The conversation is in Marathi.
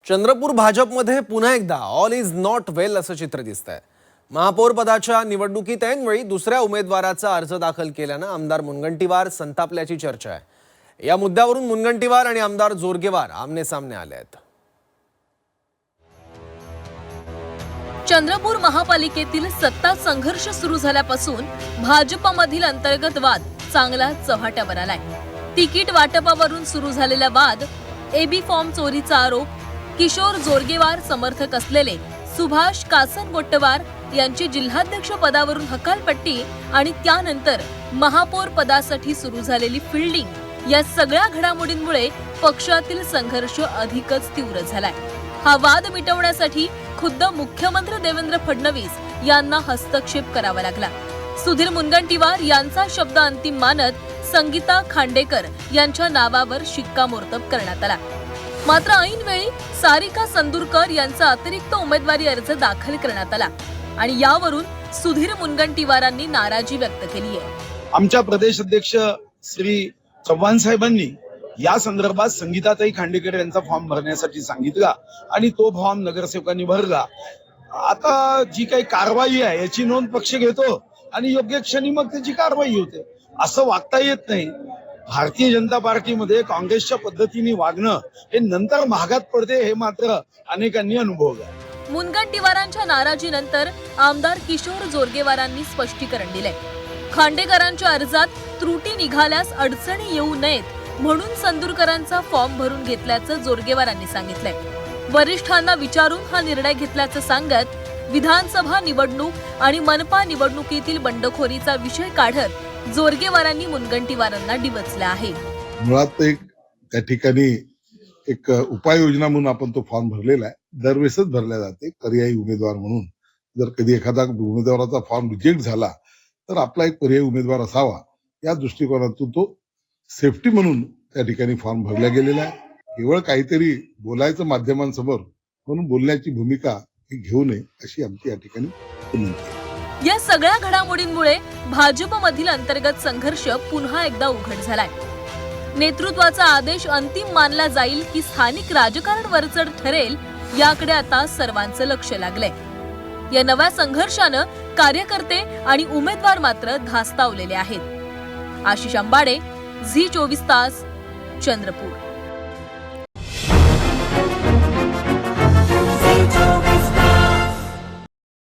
चंद्रपूर भाजपमध्ये पुन्हा एकदा ऑल इज नॉट वेल असं चित्र दिसतंय। महापौर पदाच्या निवडणुकीत ऐनवेळी दुसऱ्या उमेदवाराचा अर्ज दाखल केल्यानं आमदार मुनगंटीवार संतापल्याची चर्चा आहे। या मुद्द्यावरून मुनगंटीवार आणि आमदार जोरगेवार आमने-सामने आले आहेत। चंद्रपूर महापालिकेतील सत्ता संघर्ष सुरू झाल्यापासून भाजपमधील अंतर्गत वाद चांगला चव्हाट्यावर आलाय। तिकीट वाटपावरून सुरू झालेला वाद, एबी फॉर्म चोरीचा आरोप, किशोर जोरगेवार समर्थक असलेले सुभाष कासनगोट्टवार यांची जिल्हाध्यक्ष पदावरून हकालपट्टी आणि त्यानंतर महापौर पदासाठी सुरू झालेली फिल्डिंग या सगळ्या घडामोडींमुळे पक्षातील संघर्ष अधिकच तीव्र झालाय। हा वाद मिटवण्यासाठी खुद्द मुख्यमंत्री देवेंद्र फडणवीस यांना हस्तक्षेप करावा लागला। सुधीर मुनगंटीवार यांचा शब्द अंतिम मानत संगीता खांडेकर यांच्या नावावर शिक्कामोर्तब करण्यात आला। मात्र ऐनवेळी सारिका संदूरकर यांचा अतिरिक्त उमेदवारी अर्ज दाखल करण्यात आला आणि यावरून सुधीर मुनगंटीवारांनी नाराजी व्यक्त केली आहे। आमच्या प्रदेश अध्यक्ष श्री चव्हाण साहेबांनी या संदर्भात संगीताताई खांडेकर यांचा फॉर्म भरण्यासाठी सांगितला आणि तो फॉर्म नगरसेवकांनी भरला। आता जी काही कारवाई आहे याची नोंद पक्ष घेतो आणि योग्य क्षणी मग त्याची कारवाई होते। असं वागता येत नाही। भारतीय जनता पार्टीमध्ये काँग्रेसच्या पद्धतीने वागणं हे नंतर महागात पडते, हे मात्र अनेकांनी अनुभवलं। मुनगंटीवारांच्या नाराजीनंतर आमदार किशोर जोरगेवारांनी स्पष्टीकरण दिले। खांडेकरांच्या अर्जात त्रुटी निघाल्यास अडचणी येऊ नयेत म्हणून संदूरकरांचा फॉर्म भरून घेतल्याचं जोरगेवारांनी सांगितलंय। वरिष्ठांना विचारून हा निर्णय घेतल्याचं सांगत विधानसभा निवडणूक आणि मनपा निवडणुकीतील बंडखोरीचा विषय काढत जोरगेवारांनी मुनगंटीवारांना डिवचलं आहे। मुळात त्या ठिकाणी एक उपाययोजना म्हणून आपण तो फॉर्म भरलेला आहे। दरवेळेसच भरला जाते पर्यायी उमेदवार म्हणून। जर कधी एखादा उमेदवाराचा फॉर्म रिजेक्ट झाला तर आपला एक पर्यायी उमेदवार असावा या दृष्टिकोनातून तो सेफ्टी म्हणून त्या ठिकाणी फॉर्म भरला गेलेला आहे। केवळ काहीतरी बोलायचं माध्यमांसमोर म्हणून बोलण्याची भूमिका ही घेऊ नये अशी आमची या ठिकाणी विनंती आहे। या सगळ्या घडामोडींमुळे भाजपमधील अंतर्गत संघर्ष पुन्हा एकदा उघड झालाय। नेतृत्वाचा आदेश अंतिम मानला जाईल की स्थानिक राजकारण वरचढ ठरेल याकडे आता सर्वांचं लक्ष लागलंय। या नव्या संघर्षानं कार्यकर्ते आणि उमेदवार मात्र धास्तावलेले आहेत। आशिष अंबाडे, झी 24 तास, चंद्रपूर।